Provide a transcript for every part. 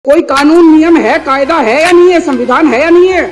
कोई कानून नियम है, कायदा है या नहीं है, संविधान है या नहीं है?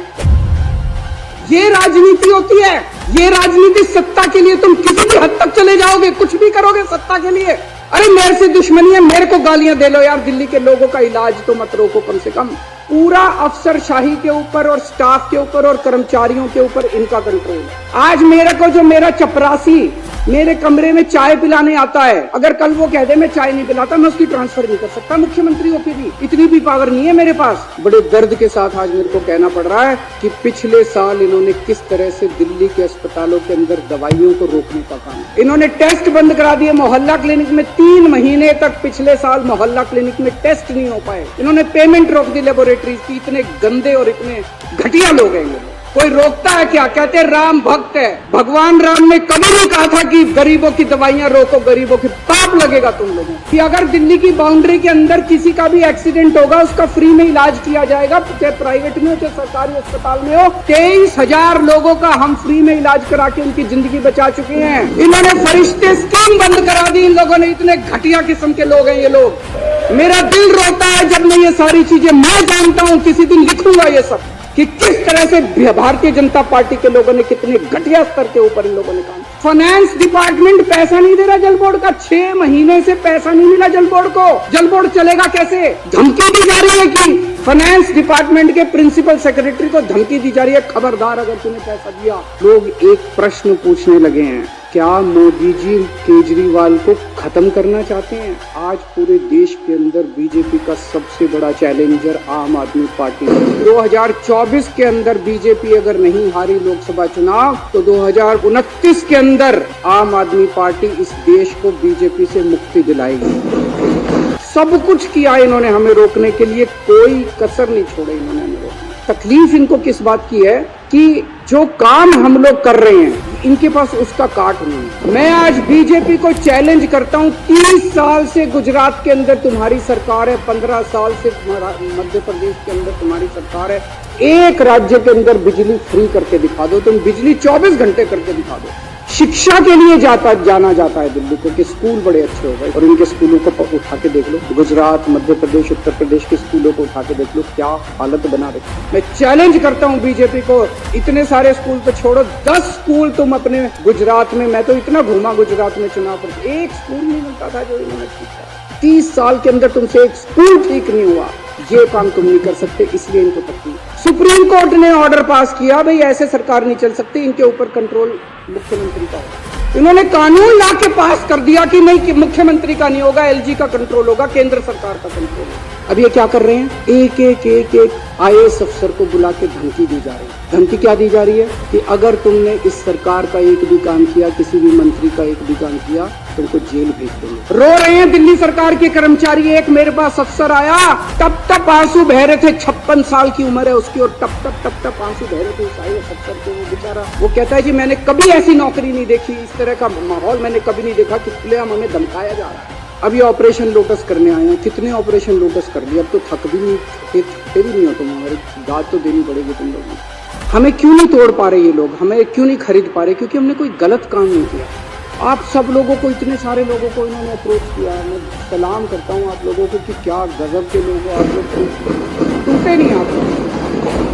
ये राजनीति होती है। ये राजनीति सत्ता के लिए तुम किसी भी हद तक चले जाओगे, कुछ भी करोगे सत्ता के लिए। अरे मेरे से दुश्मनी है, मेरे को गालियां दे लो यार, दिल्ली के लोगों का इलाज तो मत रोको कम से कम। पूरा अफसरशाही के ऊपर और स्टाफ के ऊपर और कर्मचारियों के ऊपर इनका कंट्रोल है। आज मेरे को जो मेरा चपरासी मेरे कमरे में चाय पिलाने आता है, अगर कल वो कह दे मैं चाय नहीं पिलाता, मैं उसकी ट्रांसफर नहीं कर सकता मुख्यमंत्री होके भी। इतनी भी पावर नहीं है मेरे पास। बड़े दर्द के साथ आज मेरे को कहना पड़ रहा है कि पिछले साल इन्होंने किस तरह से दिल्ली के अस्पतालों के अंदर दवाइयों को रोकने का काम। इन्होंने टेस्ट बंद करा दिए मोहल्ला क्लिनिक में। 3 महीने तक पिछले साल मोहल्ला क्लिनिक में टेस्ट नहीं हो पाए। इन्होंने पेमेंट रोक दी लेबोरेटरीज की। इतने गंदे और इतने घटिया लोग हैं। कोई रोकता है क्या? कहते हैं राम भक्त है। भगवान राम ने कभी नहीं कहा था कि गरीबों की दवाइयां रोको, गरीबों की। पाप लगेगा तुम लोगों कि अगर दिल्ली की बाउंड्री के अंदर किसी का भी एक्सीडेंट होगा, उसका फ्री में इलाज किया जाएगा, चाहे प्राइवेट में हो चाहे सरकारी अस्पताल में हो। 23,000 लोगों का हम फ्री में इलाज करा के उनकी जिंदगी बचा चुके हैं। इन्होंने फरिश्ते स्कीम बंद करा दी। इन लोगों ने, इतने घटिया किस्म के लोग हैं ये लोग। मेरा दिल रोता है जब मैं ये सारी चीजें, मैं जानता हूं किसी दिन लिखूंगा ये सब कि किस तरह से भारतीय जनता पार्टी के लोगों ने कितने घटिया स्तर के ऊपर इन लोगों ने काम। फाइनेंस डिपार्टमेंट पैसा नहीं दे रहा जल बोर्ड का। 6 महीने से पैसा नहीं मिला जल बोर्ड को। जल बोर्ड चलेगा कैसे? धमकी दी जा रही है कि फाइनेंस डिपार्टमेंट के प्रिंसिपल सेक्रेटरी को धमकी दी जा रही है, खबरदार अगर तूने पैसा दिया। लोग एक प्रश्न पूछने लगे हैं, क्या मोदी जी केजरीवाल को खत्म करना चाहते हैं? आज पूरे देश के अंदर बीजेपी का सबसे बड़ा चैलेंजर आम आदमी पार्टी है। 2024 के अंदर बीजेपी अगर नहीं हारी लोकसभा चुनाव, तो 2029 के अंदर आम आदमी पार्टी इस देश को बीजेपी से मुक्ति दिलाएगी। सब कुछ किया इन्होंने हमें रोकने के लिए, कोई कसर नहीं छोड़े इन्होंने हमें रोकने। तकलीफ इनको किस बात की है कि जो काम हम लोग कर रहे हैं इनके पास उसका काट नहीं है। मैं आज बीजेपी को चैलेंज करता हूं, 30 साल से गुजरात के अंदर तुम्हारी सरकार है, 15 साल से मध्य प्रदेश के अंदर तुम्हारी सरकार है। एक राज्य के अंदर बिजली फ्री करके दिखा दो, तुम बिजली 24 घंटे करके दिखा दो। शिक्षा के लिए जाना जाता है दिल्ली को कि स्कूल बड़े अच्छे हो गए, और इनके स्कूलों को उठा के देख लो। गुजरात, मध्य प्रदेश, उत्तर प्रदेश के स्कूलों को उठा के देख लो, क्या हालत बना रहे। मैं चैलेंज करता हूं बीजेपी को, इतने सारे स्कूल तो छोड़ो, 10 स्कूल तुम अपने गुजरात में, मैं तो इतना घूमा गुजरात में चुनाव पर, एक स्कूल नहीं मिलता था जो इन्होंने किया। 30 साल के अंदर तुमसे एक स्कूल ठीक नहीं हुआ। ये काम तुम नहीं कर सकते, इसलिए इनको तकलीफ। सुप्रीम कोर्ट ने ऑर्डर पास किया, भाई ऐसे सरकार नहीं चल सकती, इनके ऊपर कंट्रोल मुख्यमंत्री का होगा। इन्होंने कानून ला के पास कर दिया कि नहीं, कि मुख्यमंत्री का नहीं होगा, एलजी का कंट्रोल होगा, केंद्र सरकार का कंट्रोल होगा। अब ये क्या कर रहे हैं? एक आईएएस अफसर को बुला के धमकी दी जा रही है। धमकी क्या दी जा रही है कि अगर तुमने इस सरकार का एक भी काम किया, किसी भी मंत्री का एक भी काम किया, तुमको जेल भेज देंगे। रो रहे हैं दिल्ली सरकार के कर्मचारी। एक मेरे पास अफसर आया, टप टप आंसू बह रहे थे, 56 साल की उम्र है उसकी, और टप टप आंसू बह रहे थे उस आईएएस अफसर के। वो बेचारा, वो कहता है जी मैंने कभी ऐसी नौकरी नहीं देखी, इस तरह का माहौल मैंने कभी नहीं देखा कि खुलेआम हमें धमकाया जा रहा है। अब ये ऑपरेशन लोटस करने आए हैं। कितने ऑपरेशन लोटस कर लिए, अब तो थके भी नहीं हो तुम, हमारी दाद तो देनी पड़ेगी तुम लोगों को। हमें क्यों नहीं तोड़ पा रहे ये लोग, हमें क्यों नहीं खरीद पा रहे? क्योंकि हमने कोई गलत काम नहीं किया। आप सब लोगों को, इतने सारे लोगों को इन्होंने अप्रोच किया। मैं सलाम करता हूँ आप लोगों को कि क्या गजब के लोग हो आप लोग। टूटे नहीं, आप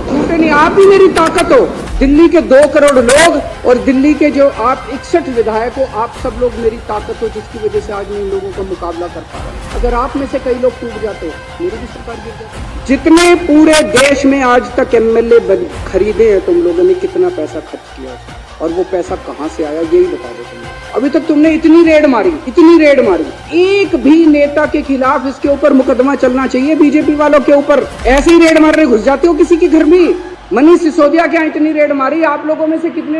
टूटे नहीं, आप ही मेरी ताकत हो। दिल्ली के 2 करोड़ लोग और दिल्ली के जो आप 61 विधायक हो, आप सब लोग मेरी ताकत हो, जिसकी वजह से आज मैं इन लोगों का मुकाबला कर पा रहा हूँ। अगर आप में से कई लोग टूट जाते, मेरी भी सरकार गिर जाती। जितने पूरे देश में आज तक एमएलए खरीदे हैं तुम लोगों ने, कितना पैसा खर्च किया और वो पैसा कहाँ से आया, यही बता दो तुम। अभी तक तुमने इतनी रेड मारी। एक भी नेता के खिलाफ इसके ऊपर मुकदमा चलना चाहिए। बीजेपी वालों के ऊपर ऐसे ही रेड मारने घुस जाते हो किसी के घर में। मनीष सिसोदिया क्या इतनी रेड मारी? आप लोगों में से कितने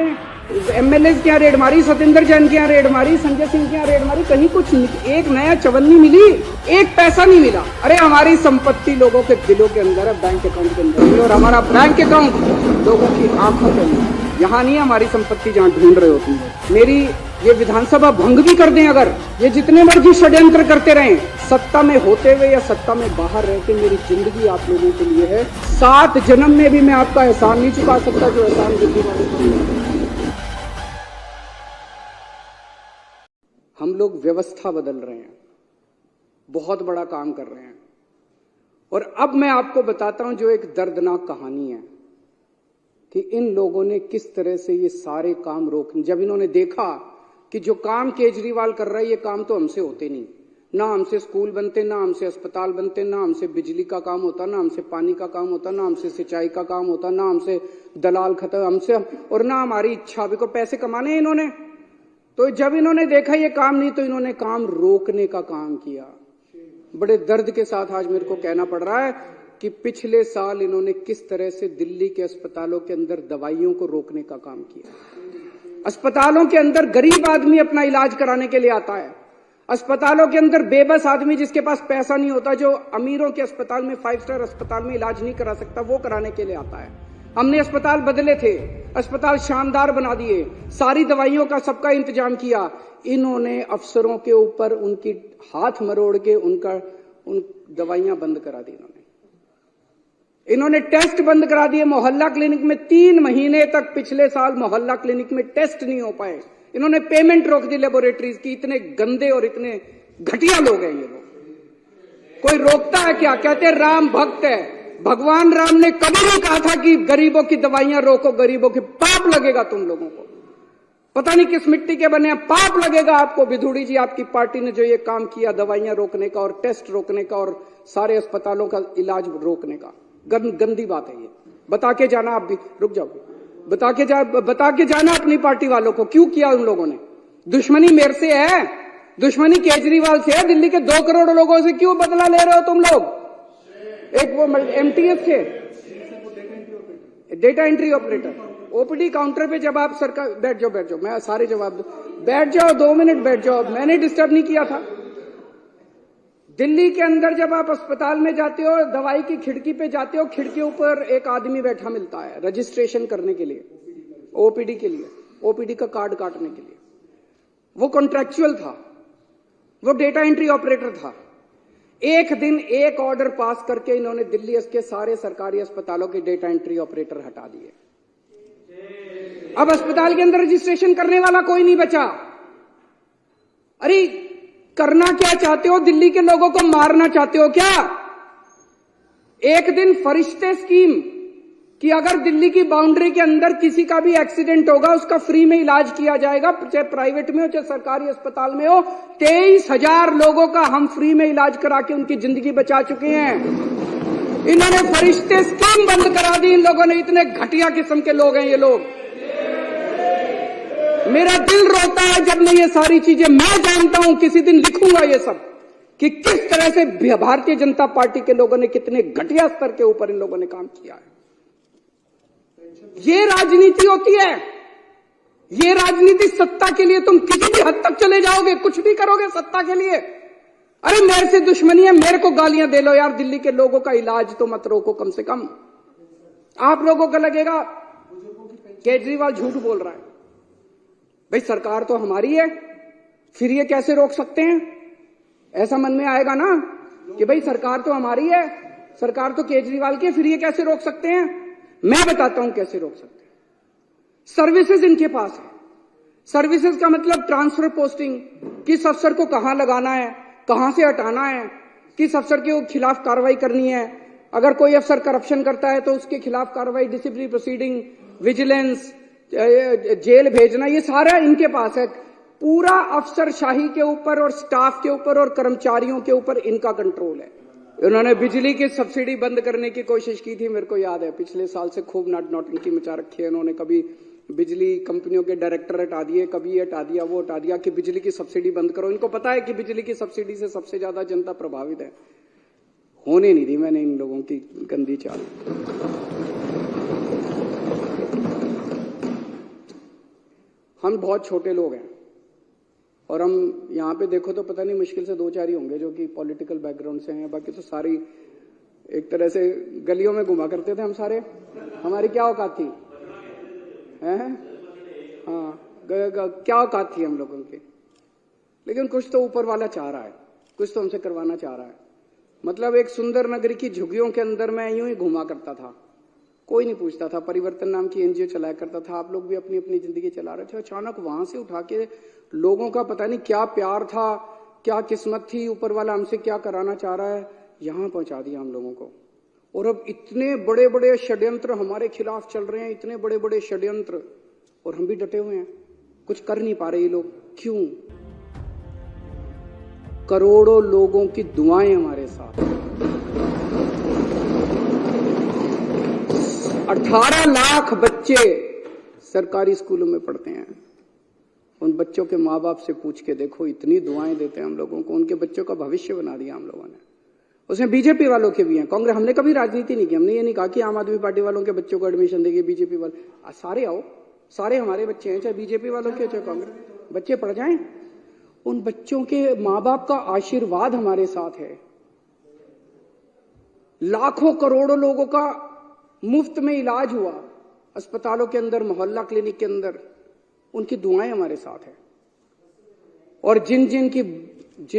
एमएलए क्या रेड मारी? सत्येंद्र जैन क्या रेड मारी? संजय सिंह क्या रेड मारी? कहीं कुछ एक नया चवन्नी मिली, एक पैसा नहीं मिला। अरे हमारी संपत्ति लोगों के दिलों के अंदर है, बैंक अकाउंट के अंदर, और हमारा बैंक अकाउंट लोगों की आंखों के अंदर। यहाँ नहीं है हमारी संपत्ति जहाँ ढूंढ रहे हो तुम। मेरी ये विधानसभा भंग भी कर दें, अगर ये जितने मर्जी षड्यंत्र करते रहें, सत्ता में होते हुए या सत्ता में बाहर रहते, मेरी जिंदगी आप लोगों के लिए है। 7 जन्म में भी मैं आपका एहसान नहीं चुका सकता जो एहसान दिल्ली वाले को। हम लोग व्यवस्था बदल रहे हैं, बहुत बड़ा काम कर रहे हैं, और अब मैं आपको बताता हूं जो एक दर्दनाक कहानी है कि इन लोगों ने किस तरह से ये सारे काम रोके। जब इन्होंने देखा कि जो काम केजरीवाल कर रहा है ये काम तो हमसे होते नहीं, ना हमसे स्कूल बनते, ना हमसे अस्पताल बनते, ना हमसे बिजली का काम होता, ना हमसे पानी का काम होता, ना हमसे सिंचाई का काम होता, ना हमसे दलाल खत्म हमसे, और ना हमारी इच्छा भी को पैसे कमाने इन्होंने। तो जब इन्होंने देखा ये काम नहीं तो इन्होंने काम रोकने का काम किया। बड़े दर्द के साथ आज मेरे को कहना पड़ रहा है कि पिछले साल इन्होंने किस तरह से दिल्ली के अस्पतालों के अंदर दवाइयों को रोकने का काम किया। अस्पतालों के अंदर गरीब आदमी अपना इलाज कराने के लिए आता है, अस्पतालों के अंदर बेबस आदमी जिसके पास पैसा नहीं होता, जो अमीरों के अस्पताल में 5 स्टार अस्पताल में इलाज नहीं करा सकता, वो कराने के लिए आता है। हमने अस्पताल बदले थे, अस्पताल शानदार बना दिए, सारी दवाइयों का सबका इंतजाम किया। इन्होंने अफसरों के ऊपर उनकी हाथ मरोड़ के उन दवाइयां बंद करा दी। इन्होंने टेस्ट बंद करा दिए। मोहल्ला क्लिनिक में 3 महीने तक पिछले साल मोहल्ला क्लिनिक में टेस्ट नहीं हो पाए। इन्होंने पेमेंट रोक दी लेबोरेटरीज की। इतने गंदे और इतने घटिया लोग हैं ये लोग। कोई रोकता है क्या? कहते हैं राम भक्त है। भगवान राम ने कभी नहीं कहा था कि गरीबों की दवाइयां रोको, गरीबों की। पाप लगेगा तुम लोगों को, पता नहीं किस मिट्टी के बने हैं, पाप लगेगा आपको। विधुड़ी जी, आपकी पार्टी ने जो ये काम किया दवाइयां रोकने का और टेस्ट रोकने का और सारे अस्पतालों का इलाज रोकने का, गंदी बात है ये। बता के जाना, आप भी रुक जाओ, बता के जाना अपनी पार्टी वालों को क्यों किया उन लोगों ने। दुश्मनी मेरे से है, दुश्मनी केजरीवाल से है। दिल्ली के 2 करोड़ लोगों से क्यों बदला ले रहे हो तुम लोग? एक वो एमटीएस थे, data entry operator, OPD counter पे जब आप सरकार, बैठ जाओ, मैं सारे जवाब दूं, बैठ जाओ, 2 मिनट बैठ जाओ, मैंने डिस्टर्ब नहीं किया था। दिल्ली के अंदर जब आप अस्पताल में जाते हो, दवाई की खिड़की पे जाते हो, खिड़की ऊपर एक आदमी बैठा मिलता है रजिस्ट्रेशन करने के लिए, ओपीडी के लिए, ओपीडी का कार्ड काटने के लिए। वो कॉन्ट्रैक्चुअल था, वो डेटा एंट्री ऑपरेटर था। एक दिन एक ऑर्डर पास करके इन्होंने दिल्ली के सारे सरकारी अस्पतालों के डेटा एंट्री ऑपरेटर हटा दिए। अब अस्पताल के अंदर रजिस्ट्रेशन करने वाला कोई नहीं बचा। अरे करना क्या चाहते हो? दिल्ली के लोगों को मारना चाहते हो क्या? एक दिन फरिश्ते स्कीम कि अगर दिल्ली की बाउंड्री के अंदर किसी का भी एक्सीडेंट होगा उसका फ्री में इलाज किया जाएगा, चाहे प्राइवेट में हो चाहे सरकारी अस्पताल में हो। 23,000 लोगों का हम फ्री में इलाज करा के उनकी जिंदगी बचा चुके हैं। इन्होंने फरिश्ते स्कीम बंद करा दी इन लोगों ने। इतने घटिया किस्म के लोग हैं ये लोग। मेरा दिल रोता है जब मैं ये सारी चीजें, मैं जानता हूं किसी दिन लिखूंगा ये सब कि किस तरह से भारतीय जनता पार्टी के लोगों ने कितने घटिया स्तर के ऊपर इन लोगों ने काम किया है। ये राजनीति होती है, ये राजनीति सत्ता के लिए तुम किसी भी हद तक चले जाओगे, कुछ भी करोगे सत्ता के लिए। अरे मेरे से दुश्मनी है, मेरे को गालियां दे लो यार, दिल्ली के लोगों का इलाज तो मत रोको कम से कम। आप लोगों को लगेगा केजरीवाल झूठ बोल रहा है। भाई सरकार तो हमारी है, फिर ये कैसे रोक सकते हैं? ऐसा मन में आएगा ना कि भाई सरकार तो हमारी है, सरकार तो केजरीवाल की है, फिर ये कैसे रोक सकते हैं? मैं बताता हूं कैसे रोक सकते हैं। सर्विसेज इनके पास है। सर्विसेज का मतलब ट्रांसफर पोस्टिंग, किस अफसर को कहां लगाना है, कहां से हटाना है, किस अफसर के खिलाफ कार्रवाई करनी है। अगर कोई अफसर करप्शन करता है तो उसके खिलाफ कार्रवाई, डिसिप्लिनरी प्रोसीडिंग, विजिलेंस, जेल भेजना, ये सारा इनके पास है। पूरा अफसरशाही के ऊपर और स्टाफ के ऊपर और कर्मचारियों के ऊपर इनका कंट्रोल है। उन्होंने बिजली की सब्सिडी बंद करने की कोशिश की थी, मेरे को याद है। पिछले साल से खूब नौटंकी मचा रखी है उन्होंने। कभी बिजली कंपनियों के डायरेक्टर हटा दिए, कभी ये हटा दिया, वो हटा दिया कि बिजली की सब्सिडी बंद करो। इनको पता है कि बिजली की सब्सिडी से सबसे ज्यादा जनता प्रभावित है। होने नहीं दी मैंने इन लोगों की गंदी चाल। हम बहुत छोटे लोग हैं और हम यहाँ पे देखो तो पता नहीं मुश्किल से 2-4 ही होंगे जो कि पॉलिटिकल बैकग्राउंड से हैं। बाकी तो सारी एक तरह से गलियों में घुमा करते थे हम सारे। हमारी क्या औकात थी? हैं? हाँ, क्या औकात थी हम लोगों की? लेकिन कुछ तो ऊपर वाला चाह रहा है, कुछ तो हमसे करवाना चाह रहा है। मतलब एक सुंदर नगरी की झुग्गियों के अंदर मैं यूं ही घुमा करता था, कोई नहीं पूछता था। परिवर्तन नाम की एनजीओ चलाया करता था, आप लोग भी अपनी अपनी जिंदगी चला रहे थे। अचानक वहां से उठा के लोगों का पता नहीं क्या प्यार था, क्या किस्मत थी, ऊपर वाला हमसे क्या कराना चाह रहा है, यहां पहुंचा दिया हम लोगों को। और अब इतने बड़े बड़े षड्यंत्र हमारे खिलाफ चल रहे हैं, इतने बड़े बड़े षड्यंत्र, और हम भी डटे हुए हैं, कुछ कर नहीं पा रहे ये लोग। क्यों? करोड़ों लोगों की दुआएं हमारे साथ। 18 लाख बच्चे सरकारी स्कूलों में पढ़ते हैं। उन बच्चों के माँ बाप से पूछ के देखो, इतनी दुआएं देते हैं हम लोगों को, उनके बच्चों का भविष्य बना दिया हम लोगों ने। उसमें बीजेपी वालों के भी हैं, कांग्रेस। हमने कभी राजनीति नहीं की, हमने ये नहीं कहा कि आम आदमी पार्टी वालों के बच्चों को एडमिशन देंगे, बीजेपी वाले। सारे आओ, सारे हमारे बच्चे हैं, चाहे बीजेपी वालों के चाहे कांग्रेस, बच्चे पढ़ जाएं। उन बच्चों के माँ बाप का आशीर्वाद हमारे साथ है। लाखों करोड़ों लोगों का मुफ्त में इलाज हुआ अस्पतालों के अंदर, मोहल्ला क्लिनिक के अंदर, उनकी दुआएं हमारे साथ है। और जिन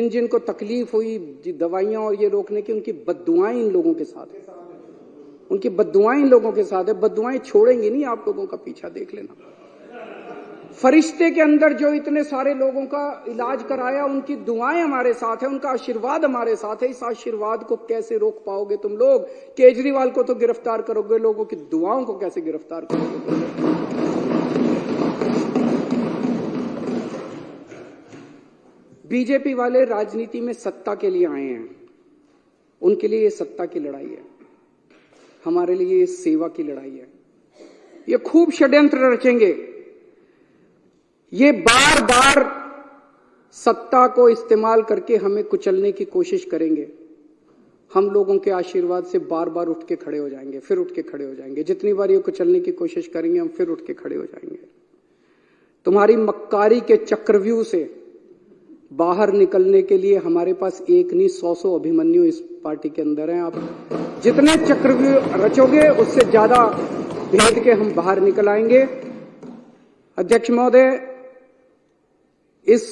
जिन को तकलीफ हुई दवाइयां और ये रोकने की, उनकी बद्दुआएं इन लोगों के साथ है, उनकी बद्दुआएं इन लोगों के साथ है। बद्दुआएं छोड़ेंगी नहीं आप लोगों का, पीछा देख लेना। फरिश्ते के अंदर जो इतने सारे लोगों का इलाज कराया, उनकी दुआएं हमारे साथ है, उनका आशीर्वाद हमारे साथ है। इस आशीर्वाद को कैसे रोक पाओगे तुम लोग? केजरीवाल को तो गिरफ्तार करोगे, लोगों की दुआओं को कैसे गिरफ्तार करोगे? बीजेपी वाले राजनीति में सत्ता के लिए आए हैं, उनके लिए ये सत्ता की लड़ाई है, हमारे लिए ये सेवा की लड़ाई है। ये खूब षड्यंत्र रचेंगे, ये बार बार सत्ता को इस्तेमाल करके हमें कुचलने की कोशिश करेंगे। हम लोगों के आशीर्वाद से बार बार उठ के खड़े हो जाएंगे, फिर उठ के खड़े हो जाएंगे। जितनी बार ये कुचलने की कोशिश करेंगे, हम फिर उठ के खड़े हो जाएंगे। तुम्हारी मक्कारी के चक्रव्यूह से बाहर निकलने के लिए हमारे पास एक नहीं 100 अभिमन्यु इस पार्टी के अंदर हैं। आप जितने चक्रव्यूह रचोगे, उससे ज्यादा भेद के हम बाहर निकल आएंगे। अध्यक्ष महोदय, इस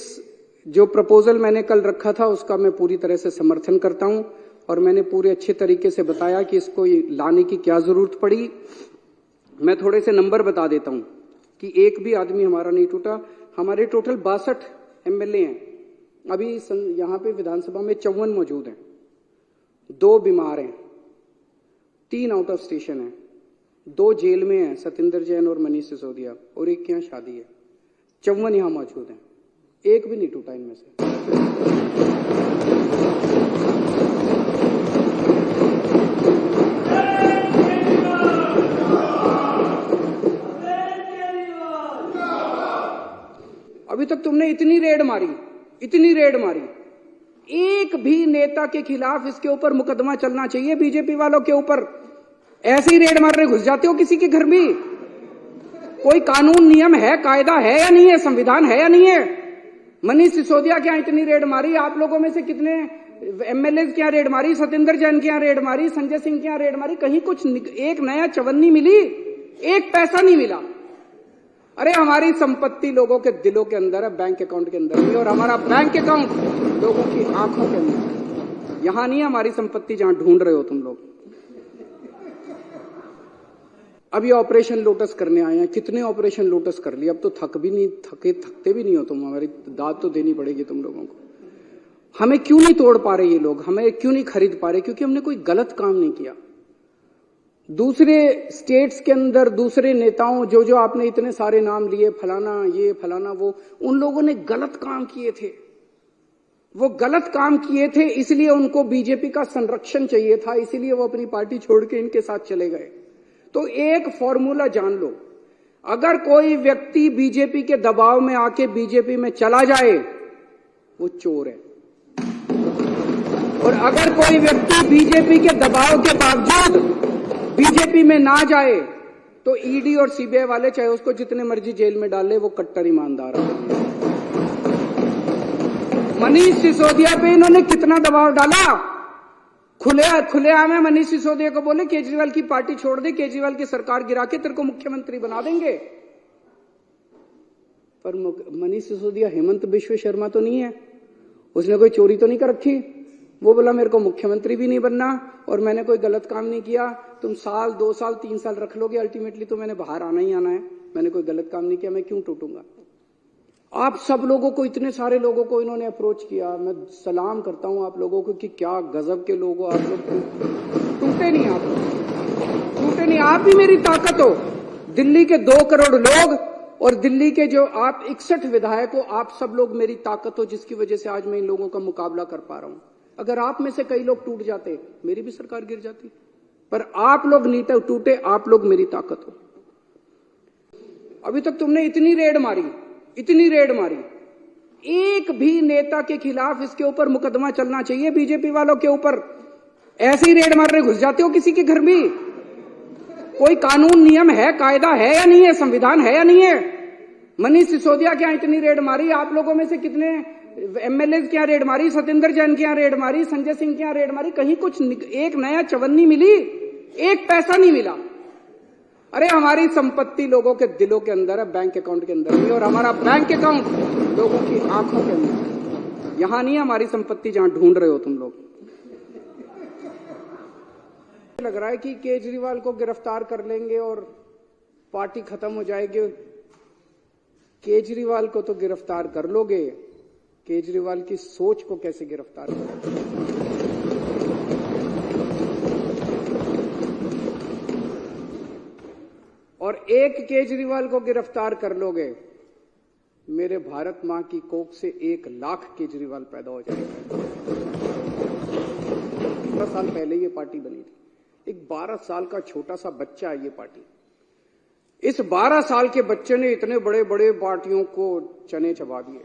जो प्रपोजल मैंने कल रखा था, उसका मैं पूरी तरह से समर्थन करता हूं, और मैंने पूरे अच्छे तरीके से बताया कि इसको लाने की क्या जरूरत पड़ी। मैं थोड़े से नंबर बता देता हूं कि एक भी आदमी हमारा नहीं टूटा। हमारे टोटल 62 एमएलए हैं। अभी यहां पे विधानसभा में 54 मौजूद हैं, 2 बीमार हैं, 3 आउट ऑफ स्टेशन हैं, 2 जेल में हैं, सतेंद्र जैन और मनीष सिसोदिया, और एक के यहां शादी है। 54 यहां मौजूद हैं, एक भी नहीं टूटा इनमें से। अभी तक तुमने इतनी रेड मारी, एक भी नेता के खिलाफ इसके ऊपर मुकदमा चलना चाहिए। बीजेपी वालों के ऊपर ऐसे ही रेड मारने घुस जाते हो किसी के घर भी। कोई कानून नियम है, कायदा है या नहीं है, संविधान है या नहीं है? मनीष सिसोदिया के यहां इतनी रेड मारी, आप लोगों में से कितने एमएलए के यहां रेड मारी, सतेंद्र जैन के यहां रेड मारी, संजय सिंह के यहां रेड मारी, कहीं कुछ एक नया चवन्नी मिली? एक पैसा नहीं मिला। अरे हमारी संपत्ति लोगों के दिलों के अंदर है, बैंक अकाउंट के अंदर नहीं, और हमारा बैंक अकाउंट लोगों की आंखों के अंदर है। यहां नहीं है हमारी संपत्ति जहां ढूंढ रहे हो तुम लोग। अब ये ऑपरेशन लोटस करने आए हैं, कितने ऑपरेशन लोटस कर लिए, अब तो थकते भी नहीं हो तुम। हमारी दाद तो देनी पड़ेगी तुम लोगों को। हमें क्यों नहीं तोड़ पा रहे ये लोग, हमें क्यों नहीं खरीद पा रहे? क्योंकि हमने कोई गलत काम नहीं किया। दूसरे स्टेट्स के अंदर दूसरे नेताओं, जो आपने इतने सारे नाम लिए, फलाना ये फलाना वो, उन लोगों ने गलत काम किए थे। वो गलत काम किए थे, इसलिए उनको बीजेपी का संरक्षण चाहिए था, इसीलिए वो अपनी पार्टी छोड़ के इनके साथ चले गए। तो एक फॉर्मूला जान लो, अगर कोई व्यक्ति बीजेपी के दबाव में आके बीजेपी में चला जाए, वो चोर है। और अगर कोई व्यक्ति बीजेपी के दबाव के बावजूद बीजेपी में ना जाए, तो ईडी और सीबीआई वाले चाहे उसको जितने मर्जी जेल में डाले, वो कट्टर ईमानदार है। मनीष सिसोदिया पे इन्होंने कितना दबाव डाला, खुलेआम है। मनीष सिसोदिया को बोले केजरीवाल की पार्टी छोड़ दे, केजरीवाल की सरकार गिरा के तेरे को मुख्यमंत्री बना देंगे। पर मनीष सिसोदिया हेमंत बिश्व शर्मा तो नहीं है, उसने कोई चोरी तो नहीं कर रखी। वो बोला मेरे को मुख्यमंत्री भी नहीं बनना और मैंने कोई गलत काम नहीं किया। तुम 1 2 साल 3 साल रख लोगे, अल्टीमेटली तो मैंने बाहर आना ही आना है। मैंने कोई गलत काम नहीं किया, मैं क्यों टूटूंगा? आप सब लोगों को, इतने सारे लोगों को इन्होंने अप्रोच किया। मैं सलाम करता हूं आप लोगों को कि क्या गजब के लोग हो आप लोग। टूटे नहीं, आप टूटे नहीं, आप ही मेरी ताकत हो। दिल्ली के 2 करोड़ लोग और दिल्ली के जो आप 61 विधायक हो, आप सब लोग मेरी ताकत हो, जिसकी वजह से आज मैं इन लोगों का मुकाबला कर पा रहा हूं। अगर आप में से कई लोग टूट जाते, मेरी भी सरकार गिर जाती, पर आप लोग नहीं टूटे, आप लोग मेरी ताकत हो। अभी तक तुमने इतनी रेड मारी, एक भी नेता के खिलाफ इसके ऊपर मुकदमा चलना चाहिए। बीजेपी वालों के ऊपर ऐसे ही रेड मारने घुस जाते हो किसी के घर में। कोई कानून नियम है, कायदा है या नहीं है, संविधान है या नहीं है? मनीष सिसोदिया के यहां इतनी रेड मारी, आप लोगों में से कितने एमएलए के यहां रेड मारी, सत्येंद्र जैन के यहां रेड मारी, संजय सिंह के यहां रेड मारी, कहीं कुछ एक नया चवन्नी मिली? एक पैसा नहीं मिला। अरे हमारी संपत्ति लोगों के दिलों के अंदर है, बैंक अकाउंट के अंदर नहीं, और हमारा बैंक अकाउंट लोगों की आंखों के अंदर। यहां नहीं हमारी संपत्ति जहां ढूंढ रहे हो तुम लोग। लग रहा है कि केजरीवाल को गिरफ्तार कर लेंगे और पार्टी खत्म हो जाएगी। केजरीवाल को तो गिरफ्तार कर लोगे, केजरीवाल की सोच को कैसे गिरफ्तार करोगे? और एक केजरीवाल को गिरफ्तार कर लोगे, मेरे भारत मां की कोख से 1 लाख केजरीवाल पैदा हो जाएगा। 12 साल पहले ये पार्टी बनी थी, एक 12 साल का छोटा सा बच्चा है ये पार्टी। इस 12 साल के बच्चे ने इतने बड़े बड़े पार्टियों को चने चबा दिए।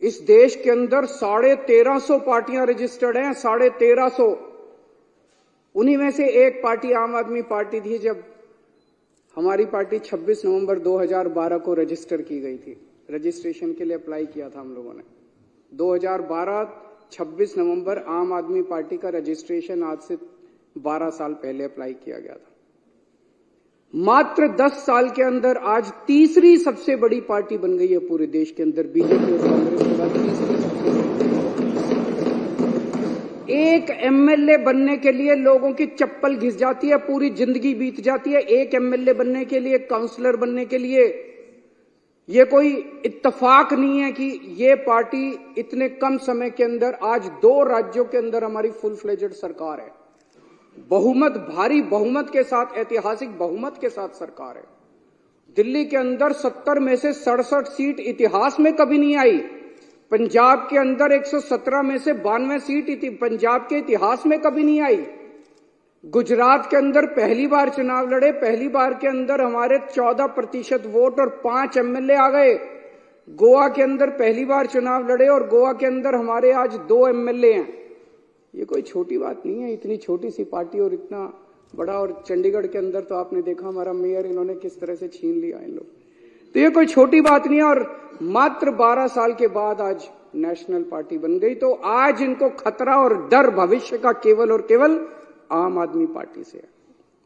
इस देश के अंदर 1350 पार्टियां रजिस्टर्ड हैं, 1350। उन्हीं में से एक पार्टी आम आदमी पार्टी थी। जब हमारी पार्टी 26 नवंबर 2012 को रजिस्टर की गई थी, रजिस्ट्रेशन के लिए अप्लाई किया था हम लोगों ने। 2012 26 नवंबर आम आदमी पार्टी का रजिस्ट्रेशन आज से 12 साल पहले अप्लाई किया गया था। मात्र 10 साल के अंदर आज तीसरी सबसे बड़ी पार्टी बन गई है पूरे देश के अंदर। बीजेपी और कांग्रेस के बाद तीसरी सबसे बड़ी। एक एमएलए बनने के लिए लोगों की चप्पल घिस जाती है, पूरी जिंदगी बीत जाती है एक एमएलए बनने के लिए, काउंसलर बनने के लिए। ये कोई इत्तेफाक नहीं है कि ये पार्टी इतने कम समय के अंदर आज 2 राज्यों के अंदर हमारी फुल फ्लेजेड सरकार है। बहुमत, भारी बहुमत के साथ, ऐतिहासिक बहुमत के साथ सरकार है। दिल्ली के अंदर 70 में से 67 सीट इतिहास में कभी नहीं आई। पंजाब के अंदर 117 में से 92 सीट पंजाब के इतिहास में कभी नहीं आई। गुजरात के अंदर पहली बार चुनाव लड़े, पहली बार के अंदर हमारे 14% वोट और 5 एमएलए आ गए। गोवा के अंदर पहली बार चुनाव लड़े और गोवा के अंदर हमारे आज 2 एमएलए हैं। ये कोई छोटी बात नहीं है, इतनी छोटी सी पार्टी और इतना बड़ा। और चंडीगढ़ के अंदर तो आपने देखा हमारा मेयर इन्होंने किस तरह से छीन लिया इन लोग। तो ये कोई छोटी बात नहीं है। और मात्र 12 साल के बाद आज नेशनल पार्टी बन गई। तो आज इनको खतरा और डर भविष्य का केवल और केवल आम आदमी पार्टी से है।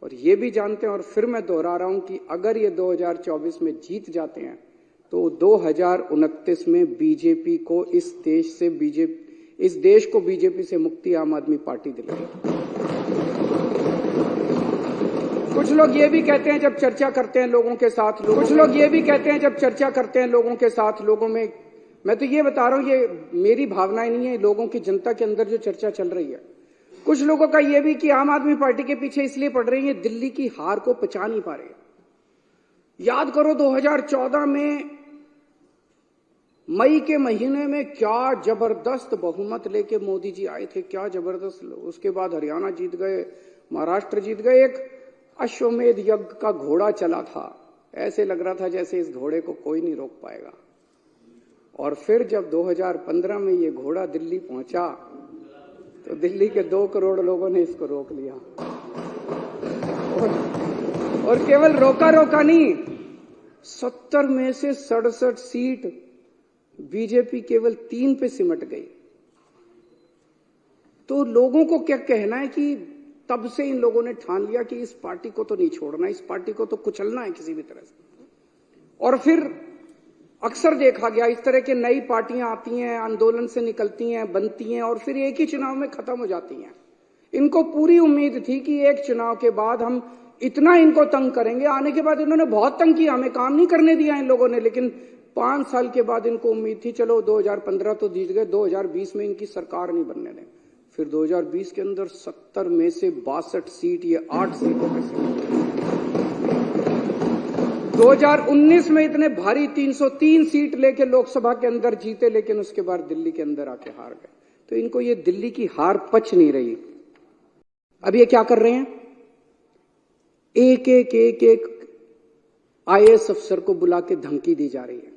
और ये भी जानते हैं, और फिर मैं दोहरा रहा हूं कि अगर ये 2024 में जीत जाते हैं तो 2029 में बीजेपी को इस देश को बीजेपी से मुक्ति आम आदमी पार्टी दिलाएगी। कुछ लोग ये भी कहते हैं जब चर्चा करते हैं लोगों के साथ, कुछ लोग ये भी कहते हैं जब चर्चा करते हैं लोगों के साथ, लोगों में, मैं तो ये बता रहा हूं, ये मेरी भावनाएं नहीं है, लोगों की, जनता के अंदर जो चर्चा चल रही है। कुछ लोगों का ये भी कि आम आदमी पार्टी के पीछे इसलिए पड़ रही है, दिल्ली की हार को पचा नहीं पा रहे। याद करो 2014 में मई के महीने में क्या जबरदस्त बहुमत लेके मोदी जी आए थे, क्या जबरदस्त। उसके बाद हरियाणा जीत गए, महाराष्ट्र जीत गए। एक अश्वमेध यज्ञ का घोड़ा चला था, ऐसे लग रहा था जैसे इस घोड़े को कोई नहीं रोक पाएगा। और फिर जब 2015 में ये घोड़ा दिल्ली पहुंचा तो दिल्ली के 2 करोड़ लोगों ने इसको रोक लिया। और केवल रोका नहीं, 70 में से 67 सीट बीजेपी केवल 3 पे सिमट गई। तो लोगों को क्या कहना है कि तब से इन लोगों ने ठान लिया कि इस पार्टी को तो नहीं छोड़ना, इस पार्टी को तो कुचलना है किसी भी तरह से। और फिर अक्सर देखा गया इस तरह की नई पार्टियां आती हैं, आंदोलन से निकलती हैं, बनती हैं और फिर एक ही चुनाव में खत्म हो जाती हैं। इनको पूरी उम्मीद थी कि एक चुनाव के बाद हम इतना इनको तंग करेंगे। आने के बाद इन्होंने बहुत तंग किया, हमें काम नहीं करने दिया इन लोगों ने, लेकिन 5 साल के बाद इनको उम्मीद थी चलो 2015 तो जीत गए, 2020 में इनकी सरकार नहीं बनने दें। फिर 2020 के अंदर 70 में से 62 सीट, ये 8 सीटों में से 2019 में इतने भारी 303 सीट लेके लोकसभा के अंदर जीते, लेकिन उसके बाद दिल्ली के अंदर आके हार गए। तो इनको ये दिल्ली की हार पच नहीं रही। अब ये क्या कर रहे हैं, एक आईएएस अफसर को बुला के धमकी दी जा रही है।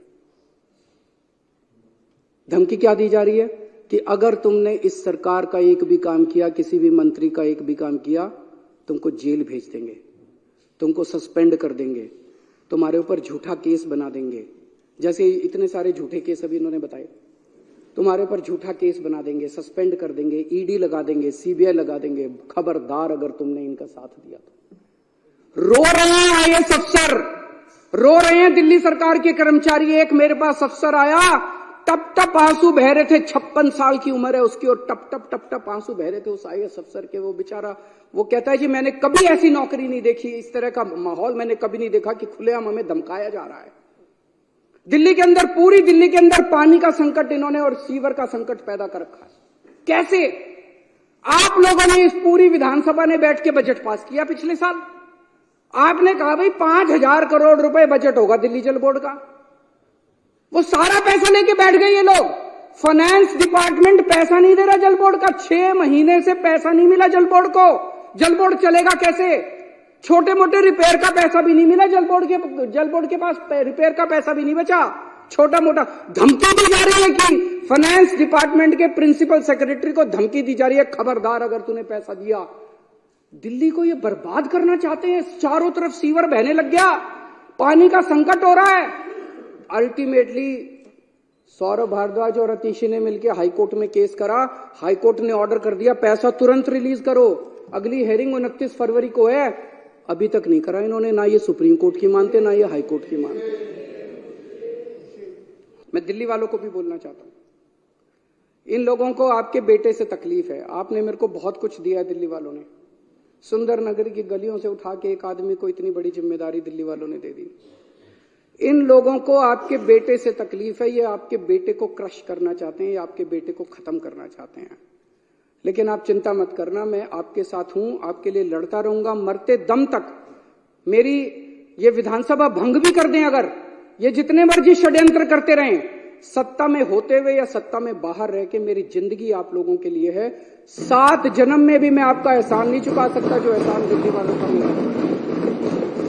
धमकी क्या दी जा रही है कि अगर तुमने इस सरकार का एक भी काम किया, किसी भी मंत्री का एक भी काम किया, तुमको जेल भेज देंगे, तुमको सस्पेंड कर देंगे, तुम्हारे ऊपर झूठा केस बना देंगे। जैसे इतने सारे झूठे केस अभी इन्होंने बताए, तुम्हारे ऊपर झूठा केस बना देंगे, सस्पेंड कर देंगे, ईडी लगा देंगे, सीबीआई लगा देंगे। खबरदार अगर तुमने इनका साथ दिया तो। रो रहे हैं आईएएस अफसर, रो रहे हैं दिल्ली सरकार के कर्मचारी। एक मेरे पास अफसर आया, टप टप आंसू बह रहे थे, 56 साल की उम्र है उसकी, और टप टप आंसू बह रहे थे उस आईएएस अफसर के। वो बेचारा वो कहता है जी मैंने कभी ऐसी नौकरी नहीं देखी, इस तरह का माहौल मैंने कभी नहीं देखा कि खुलेआम हमें धमकाया जा रहा है। दिल्ली के अंदर, पूरी दिल्ली के अंदर पानी का संकट इन्होंने और सीवर का संकट पैदा कर रखा है। कैसे? आप लोगों ने इस पूरी विधानसभा ने बैठ के बजट पास किया पिछले साल। आपने कहा भाई 5,000 करोड़ रुपए बजट होगा दिल्ली जल बोर्ड का। वो सारा पैसा लेके बैठ गए ये लोग। फाइनेंस डिपार्टमेंट पैसा नहीं दे रहा जल बोर्ड का, 6 महीने से पैसा नहीं मिला जल बोर्ड को। जल बोर्ड चलेगा कैसे? छोटे मोटे रिपेयर का पैसा भी नहीं मिला जल बोर्ड के पास रिपेयर का पैसा भी नहीं बचा। छोटा मोटा धमकी दी जा रही है कि फाइनेंस डिपार्टमेंट के प्रिंसिपल सेक्रेटरी को धमकी दी जा रही है, खबरदार अगर तूने पैसा दिया। दिल्ली को ये बर्बाद करना चाहते हैं। चारों तरफ सीवर बहने लग गया, पानी का संकट हो रहा है। अल्टीमेटली सौरभ भारद्वाज और अतीशी ने मिलकर हाईकोर्ट में केस करा। हाईकोर्ट ने ऑर्डर कर दिया पैसा तुरंत रिलीज करो। अगली हेयरिंग 29 फरवरी को है, अभी तक नहीं करा इन्होंने। ना ये सुप्रीम कोर्ट की मानते, ना ये हाई कोर्ट की मानते। मैं दिल्ली वालों को भी बोलना चाहता हूं, इन लोगों को आपके बेटे से तकलीफ है। आपने मेरे को बहुत कुछ दिया है दिल्ली वालों ने। सुंदर नगर की गलियों से उठा के एक आदमी को इतनी बड़ी जिम्मेदारी दिल्ली वालों ने दे दी। इन लोगों को आपके बेटे से तकलीफ है, ये आपके बेटे को क्रश करना चाहते हैं, ये आपके बेटे को खत्म करना चाहते हैं। लेकिन आप चिंता मत करना, मैं आपके साथ हूं, आपके लिए लड़ता रहूंगा मरते दम तक। मेरी ये विधानसभा भंग भी कर दें, अगर ये जितने मर्जी षड्यंत्र करते रहें, सत्ता में होते हुए या सत्ता में बाहर रह के मेरी जिंदगी आप लोगों के लिए है। 7 जन्म में भी मैं आपका एहसान नहीं चुका सकता जो एहसान दिल्ली वालों का मेरा है।